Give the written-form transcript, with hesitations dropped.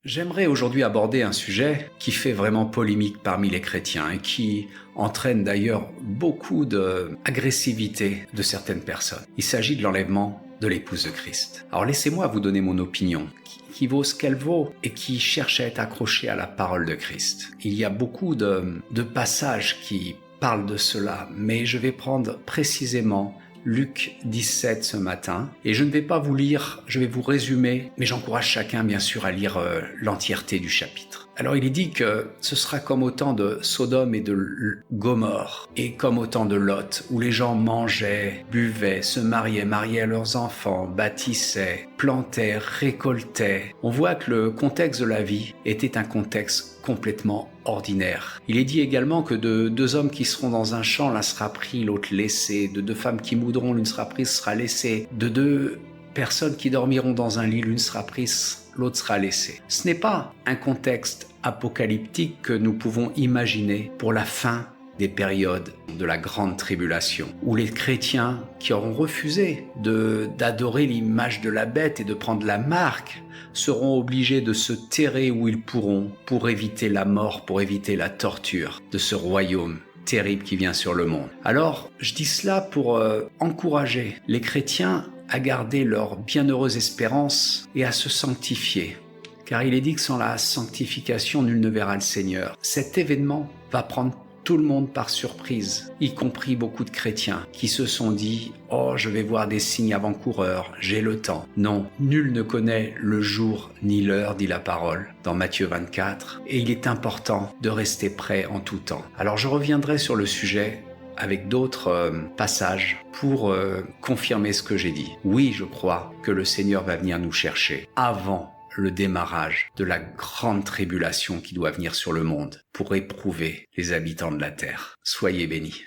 J'aimerais aujourd'hui aborder un sujet qui fait vraiment polémique parmi les chrétiens et qui entraîne d'ailleurs beaucoup d'agressivité de certaines personnes. Il s'agit de l'enlèvement de l'épouse de Christ. Alors laissez-moi vous donner mon opinion, qui vaut ce qu'elle vaut et qui cherche à être accrochée à la parole de Christ. Il y a beaucoup de passages qui parlent de cela, mais je vais prendre précisément Luc 17 ce matin, et je ne vais pas vous lire, je vais vous résumer, mais j'encourage chacun bien sûr à lire l'entièreté du chapitre. Alors il est dit que ce sera comme au temps de Sodome et de Gomorrhe, et comme au temps de Lot, où les gens mangeaient, buvaient, se mariaient leurs enfants, bâtissaient, plantaient, récoltaient. On voit que le contexte de la vie était un contexte complètement ordinaire. Il est dit également que de deux hommes qui seront dans un champ, l'un sera pris, l'autre laissé. De deux femmes qui moudront, l'une sera prise, sera laissée. De deux personnes qui dormiront dans un lit, l'une sera prise, l'autre sera laissée. Ce n'est pas un contexte apocalyptique que nous pouvons imaginer pour la fin des périodes de la grande tribulation, où les chrétiens qui auront refusé d'adorer l'image de la bête et de prendre la marque seront obligés de se terrer où ils pourront pour éviter la mort, pour éviter la torture de ce royaume terrible qui vient sur le monde. Alors, je dis cela pour encourager les chrétiens à garder leur bienheureuse espérance et à se sanctifier. Car il est dit que sans la sanctification, nul ne verra le Seigneur. Cet événement va prendre tout le monde par surprise, y compris beaucoup de chrétiens qui se sont dit « Oh, je vais voir des signes avant-coureurs, j'ai le temps ». Non, nul ne connaît le jour ni l'heure, dit la parole dans Matthieu 24, et il est important de rester prêt en tout temps. Alors je reviendrai sur le sujet avec d'autres passages pour confirmer ce que j'ai dit. Oui, je crois que le Seigneur va venir nous chercher avant le démarrage de la grande tribulation qui doit venir sur le monde pour éprouver les habitants de la terre. Soyez bénis.